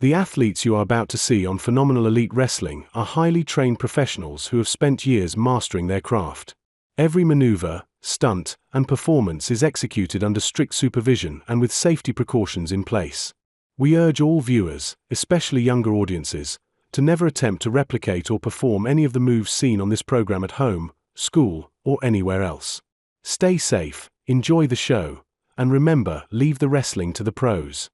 The athletes you are about to see on Phenomenal Elite Wrestling are highly trained professionals who have spent years mastering their craft. Every maneuver, stunt, and performance is executed under strict supervision and with safety precautions in place. We urge all viewers, especially younger audiences, to never attempt to replicate or perform any of the moves seen on this program at home, school, or anywhere else. Stay safe, enjoy the show, and remember, leave the wrestling to the pros.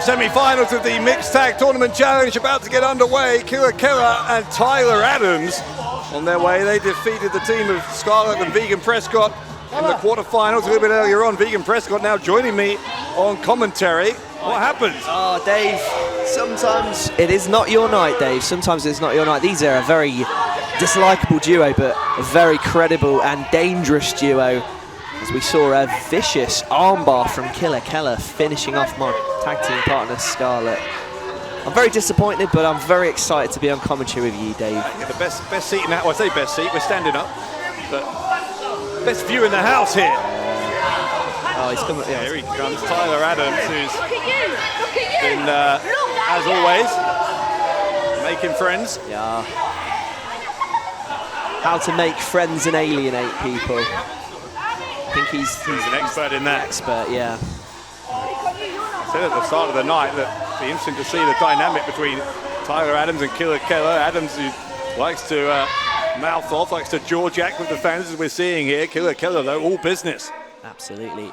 Semi-finals of the Mixed Tag Tournament Challenge about to get underway. Khella and Tyler Adams on their way. They defeated the team of Scarlett and Vegan Prescott in the quarterfinals a little bit earlier on. Vegan Prescott now joining me on commentary. What happened? Oh, Dave, sometimes it is not your night, Dave. Sometimes it's not your night. These are a very dislikable duo, but a very credible and dangerous duo. As we saw a vicious armbar from Khella finishing off my tag team partner, Scarlett. I'm very disappointed, but I'm very excited to be on commentary with you, Dave. Yeah, the best seat in that. Well, I say best seat, we're standing up. But best view in the house here. Oh, he's coming. Yeah, here he comes, Tyler Adams, who's been, as always, making friends. Yeah. How to make friends and alienate people. I think he's an expert in that. Expert, yeah. I said at the start of the night that it'd be interesting to see the dynamic between Tyler Adams and Khella. Adams, who likes to mouth off, likes to jaw jack with the fans, as we're seeing here. Khella, though, all business. Absolutely.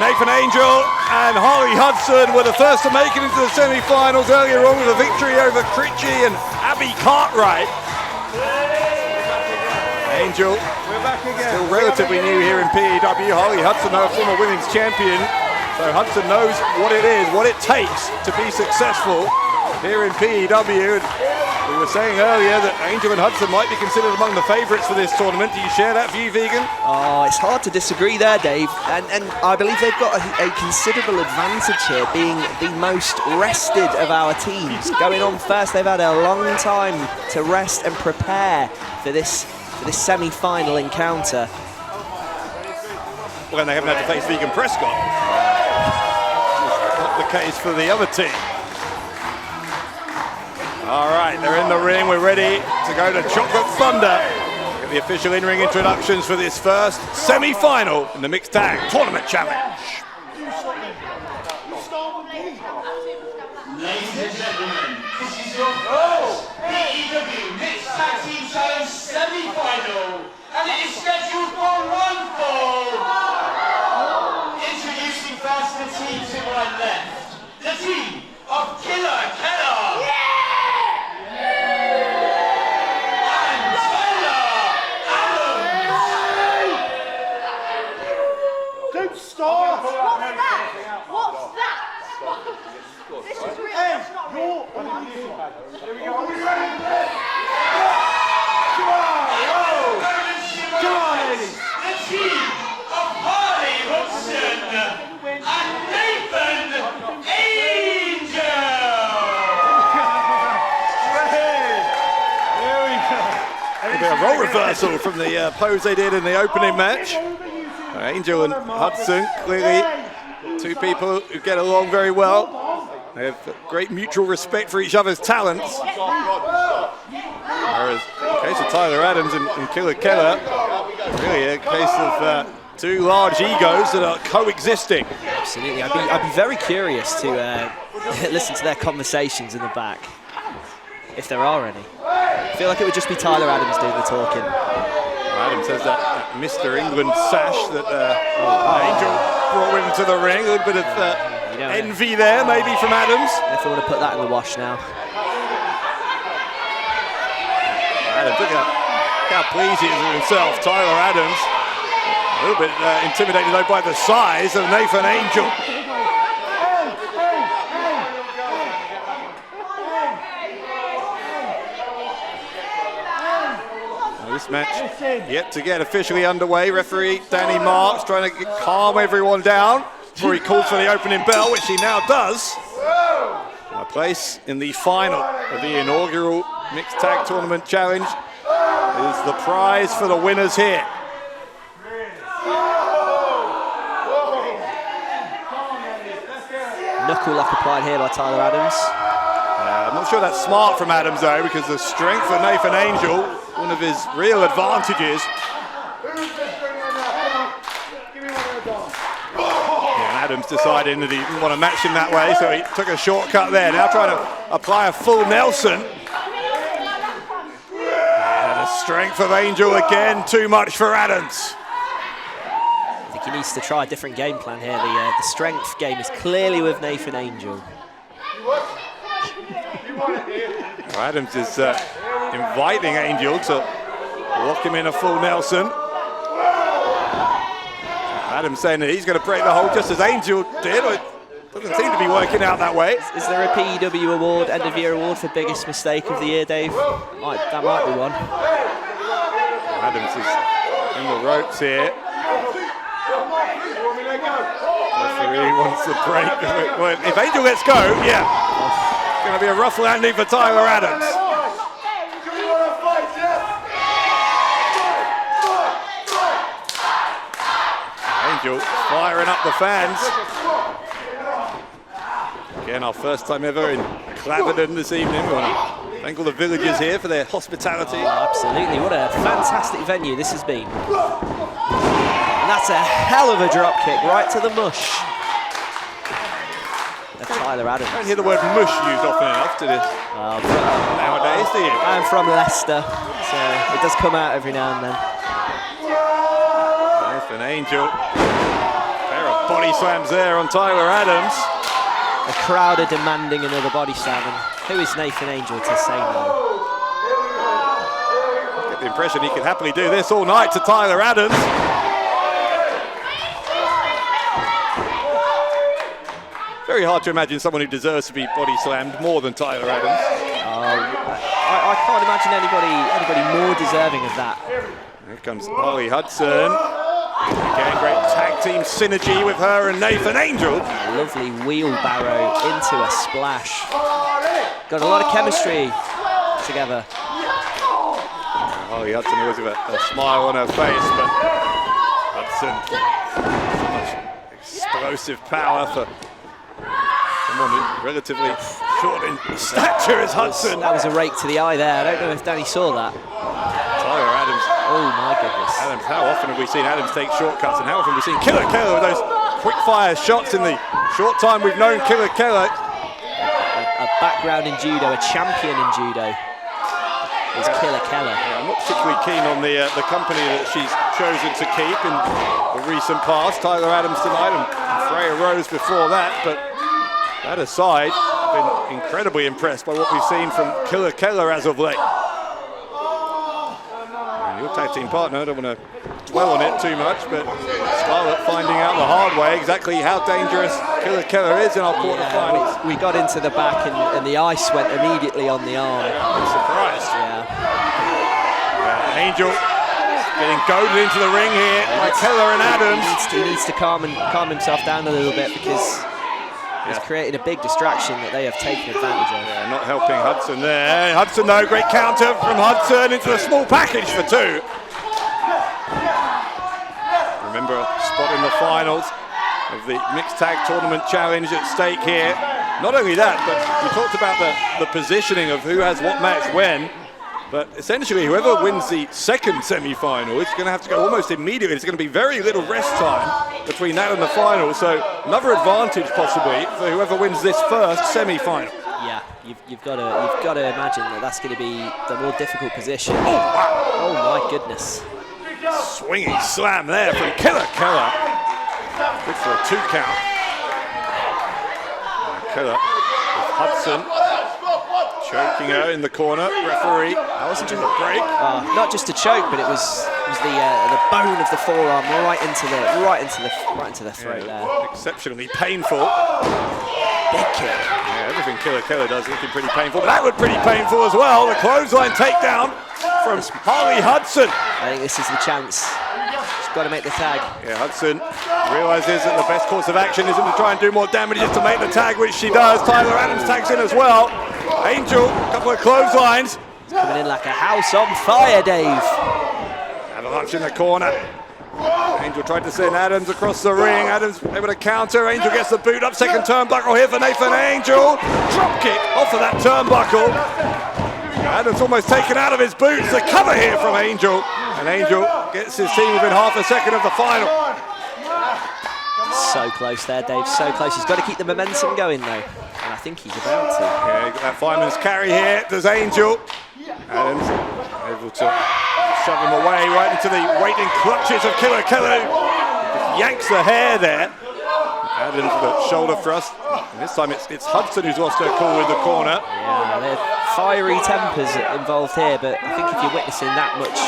Nathan Angel and Harley Hudson were the first to make it into the semi-finals earlier on with a victory over Critchie and Abby Cartwright. Angel, still relatively new here in P.E.W. Harley Hudson, though, a former women's champion. So Hudson knows what it is, what it takes to be successful here in P.E.W. We were saying earlier that Angel and Hudson might be considered among the favourites for this tournament. Do you share that view, Vegan? Oh, it's hard to disagree there, Dave. And I believe they've got a considerable advantage here, being the most rested of our teams. Going on first, they've had a long time to rest and prepare for this semi-final encounter. Well, they haven't had to face Vegan Prescott. Not the case for the other team. All right, they're in the ring. We're ready to go to Chocolate Thunder. Get the official in-ring introductions for this first semi-final in the Mixed Tag Tournament Challenge. Ladies and gentlemen, this is your first P.E.W. Mixed Tag Team Challenge semi-final, and it is scheduled for one fall. Introducing first the team to my left, the team The team of Harley Hudson and Nathan Angel. A bit of role reversal from the pose they did in the opening match. Angel and Hudson, clearly two people who get along very well. They have great mutual respect for each other's talents. Whereas in the case of Tyler Adams and Khella, really a case of two large egos that are coexisting. Absolutely, I'd be very curious to listen to their conversations in the back, if there are any. I feel like it would just be Tyler Adams doing the talking. Adams has that Mr. England sash that Angel brought with him to the ring. A little bit of envy there, maybe, from Adams. If they want to put that in the wash now. Adams, look how pleased he is with himself. Tyler Adams, a little bit intimidated though by the size of Nathan Angel. This match yet to get officially underway. Referee Danny Marks trying to calm everyone down before he calls for the opening bell, which he now does. A place in the final of the inaugural Mixed Tag Tournament Challenge is the prize for the winners here. Knuckle lock applied here by Tyler Adams. I'm not sure that's smart from Adams though, because the strength of Nathan Angel, one of his real advantages. And Adams decided that he didn't want to match him that way, so he took a shortcut there. Now trying to apply a full Nelson. And the strength of Angel again, too much for Adams. I think he needs to try a different game plan here. The strength game is clearly with Nathan Angel. Adams is inviting Angel to lock him in a full Nelson. Adams saying that he's going to break the hold just as Angel did. It doesn't seem to be working out that way. Is there a P.E.W award, end of year award for biggest mistake of the year, Dave? That might be one. Adams is in the ropes here. Referee wants the break. If Angel lets go, yeah. It's going to be a rough landing for Tyler Adams. Angel firing up the fans. Again, our first time ever in Claverdon this evening. We want to thank all the villagers here for their hospitality. Oh, absolutely, what a fantastic venue this has been. And that's a hell of a drop kick right to the mush. Tyler Adams. I don't hear the word mush used often enough to this nowadays, do you? I'm from Leicester, so it does come out every now and then. Nathan Angel. A pair of body slams there on Tyler Adams. The crowd are demanding another body slam, and who is Nathan Angel to say no? I get the impression he could happily do this all night to Tyler Adams. Very hard to imagine someone who deserves to be body slammed more than Tyler Adams. I can't imagine anybody more deserving of that. Here comes Harley Hudson. Again, great tag team synergy with her and Nathan Angel. A lovely wheelbarrow into a splash. Got a lot of chemistry together. Harley Hudson always with a smile on her face, but Hudson, so much explosive power for someone who's relatively short in stature as Hudson. That was a rake to the eye there. I don't know if Danny saw that. Tyler Adams. Oh my goodness. Adams, how often have we seen Adams take shortcuts, and how often have we seen Khella with those quick fire shots in the short time we've known Khella. A background in judo, a champion in judo is Khella. Yeah, I'm not particularly keen on the company that she's chosen to keep in the recent past. Tyler Adams tonight and Freya Rose before that, but that aside, I've been incredibly impressed by what we've seen from Khella as of late. And your tag team partner, I don't want to dwell on it too much, but Scarlett finding out the hard way exactly how dangerous Khella is in our quarterfinals. We got into the back and the ice went immediately on the arm. I'm surprised. Yeah. Angel getting goaded into the ring here by Khella and Adams. He needs to calm himself down a little bit, because he's created a big distraction that they have taken advantage of. Yeah, not helping Hudson there. Hudson though, great counter from Hudson into the small package for 2. Remember, a spot in the finals of the Mixed Tag Tournament Challenge at stake here. Not only that, but we talked about the positioning of who has what match when. But essentially, whoever wins the second semi-final is going to have to go almost immediately. There's going to be very little rest time between that and the final. So another advantage possibly for whoever wins this first semi-final. Yeah, you've got to imagine that that's going to be the more difficult position. Oh wow! Oh my goodness! Swinging slam there from Khella. Good for a 2 count. Khella with Hudson. Choking her in the corner, referee. That wasn't just a break. Not just a choke, but it was the bone of the forearm right into the throat there. Exceptionally painful. Big kick. Yeah, everything Khella does looking pretty painful, but that looked pretty painful as well. The clothesline takedown from Harley Hudson. I think this is the chance. She's got to make the tag. Yeah, Hudson realizes that the best course of action isn't to try and do more damage, it's to make the tag, which she does. Tyler Adams tags in as well. Angel, a couple of clotheslines. It's coming in like a house on fire, Dave. Avalanche in the corner. Angel tried to send Adams across the ring. Adams able to counter. Angel gets the boot up. Second turnbuckle here for Nathan Angel. Drop kick off of that turnbuckle. Adams almost taken out of his boots. The cover here from Angel. And Angel gets his team within half a second of the final. So close there, Dave. So close. He's got to keep the momentum going, though. And I think he's about to. Yeah, that fireman's carry here. Does Angel. Adams able to shove him away right into the waiting clutches of Khella. Just yanks the hair there. Adams with a shoulder thrust. And this time it's Hudson who's lost her cool in the corner. Yeah, there are fiery tempers involved here, but I think if you're witnessing that much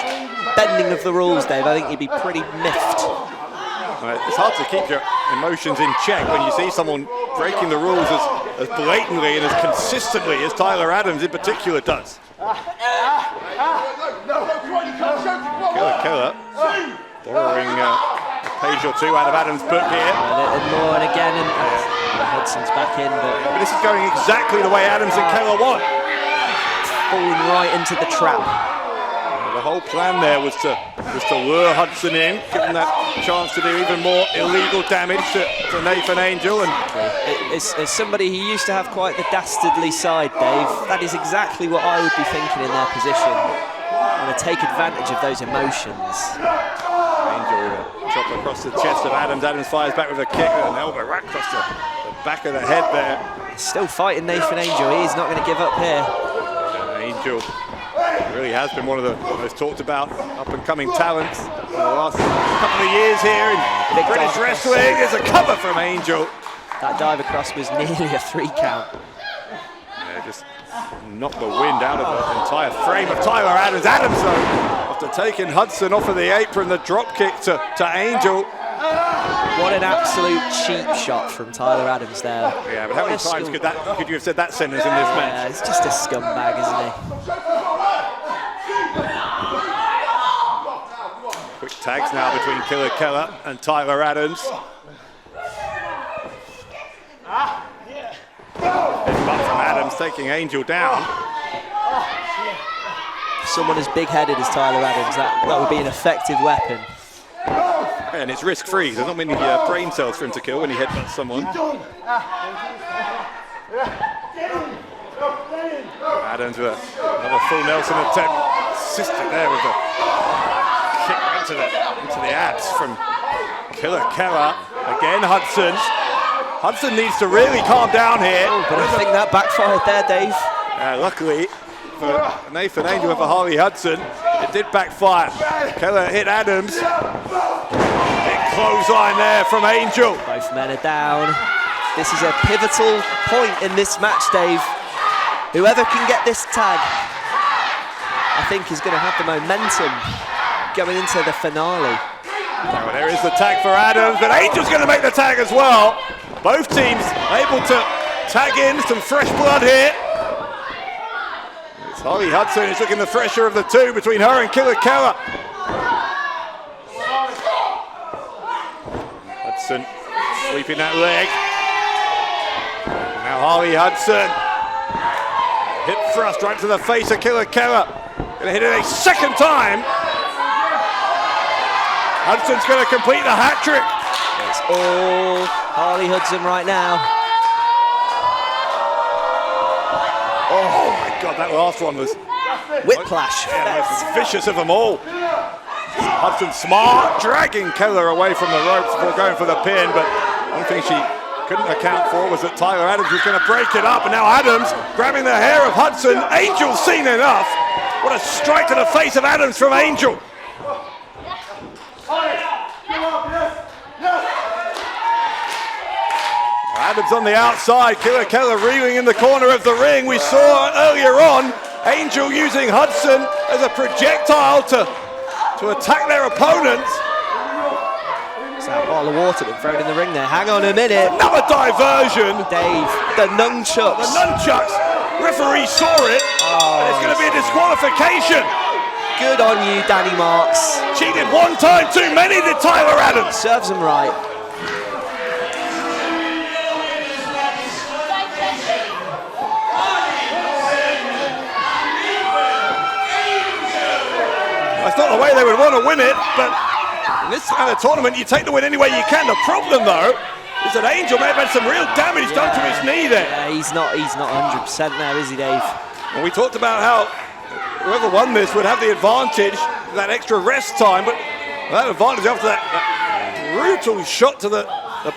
bending of the rules, Dave, I think you'd be pretty miffed. It's hard to keep your emotions in check when you see someone breaking the rules as blatantly and as consistently as Tyler Adams in particular does. Khella borrowing a page or 2 out of Adams' book here. And more and again, and Hudson's back in, but this is going exactly the way Adams and Khella want. Falling right into the trap. The whole plan there was to lure Hudson in, give him that chance to do even more illegal damage to Nathan Angel. And as somebody who used to have quite the dastardly side, Dave, that is exactly what I would be thinking in their position. I want to take advantage of those emotions. Angel with a chop across the chest of Adams. Adams fires back with a kick and an elbow right across the back of the head there. Still fighting Nathan Angel. He's not going to give up here. Angel really has been one of the most talked about up-and-coming talents in the last couple of years here in British wrestling. There's a cover from Angel. That dive across was nearly a 3 count. Yeah, just knocked the wind out of the entire frame of Tyler Adams. Adams, though, after taking Hudson off of the apron, the drop kick to Angel. What an absolute cheap shot from Tyler Adams there. Yeah, but how many times could you have said that sentence in this match? Yeah, he's just a scumbag, isn't he? Quick tags now between Khella and Tyler Adams. Headbutt from Adams taking Angel down. Someone as big-headed as Tyler Adams, that would be an effective weapon. And it's risk-free. There's not many brain cells for him to kill when he headbutts someone. Adams with another full Nelson attempt. Assisted there with a kick into the abs from Khella. Again, Hudson. Hudson needs to really calm down here. Oh, but I think that backfired there, Dave. Luckily for Nathan Angel and for Harley Hudson, it did backfire. Khella hit Adams. Big clothesline there from Angel. Both men are down. This is a pivotal point in this match, Dave. Whoever can get this tag, I think is going to have the momentum going into the finale. Now there is the tag for Adams, but Angel's going to make the tag as well. Both teams able to tag in, some fresh blood here. It's Harley Hudson who's looking the fresher of the two between her and Khella. Hudson sweeping that leg. Now Harley Hudson. Hip thrust right to the face of Khella. Going to hit it a second time. Hudson's going to complete the hat trick. It's all Harley Hudson right now. Oh my God, that last one was whiplash. Yeah, the most vicious of them all. Hudson smart, dragging Khella away from the ropes before going for the pin, but one thing she couldn't account for was that Tyler Adams was going to break it up, and now Adams grabbing the hair of Hudson. Angel's seen enough. What a strike to the face of Adams from Angel. Adams on the outside, Khella reeling in the corner of the ring. We saw earlier on Angel using Hudson as a projectile to attack their opponents. It's that bottle of water been thrown in the ring there. Hang on a minute. Another diversion. Dave, the nunchucks. The nunchucks. Referee saw it. And it's going to be a disqualification. Good on you, Danny Marks. Cheated one time too many, did Tyler Adams. Serves him right. That's not the way they would want to win it, but in this kind of tournament, you take the win any way you can. The problem, though, is that Angel may have had some real damage done to his knee there. Yeah, he's not 100% there, is he, Dave? And we talked about how whoever won this would have the advantage, that extra rest time, but that advantage after that brutal shot to the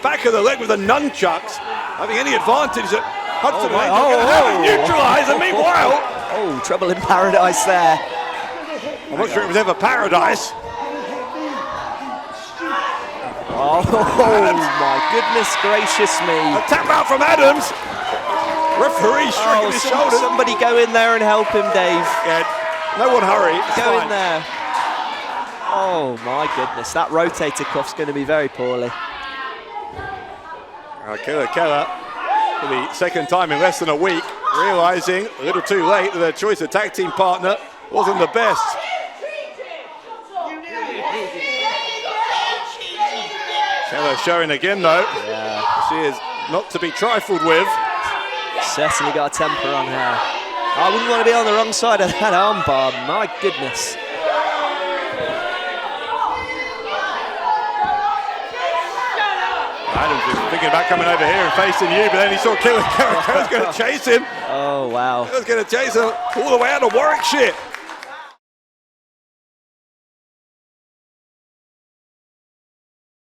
back of the leg with the nunchucks, having any advantage that Hudson and Angel going to have it neutralised, and meanwhile... Oh, trouble in paradise there. I'm not sure it was ever paradise. Oh my goodness gracious me. A tap out from Adams. Referee shrugging his shoulders. Somebody go in there and help him, Dave. Yeah, no one hurry. Go in there. Oh my goodness, that rotator cuff's going to be very poorly. Khella, for the second time in less than a week, realising a little too late that their choice of tag team partner wasn't the best. Khella showing again though. Yeah. She is not to be trifled with. Certainly got a temper on her. I wouldn't want to be on the wrong side of that armbar, my goodness. Adams was thinking about coming over here and facing you, but then he saw Khella. Khella's going to chase him. Oh wow. Khella's going to chase him all the way out of Warwickshire.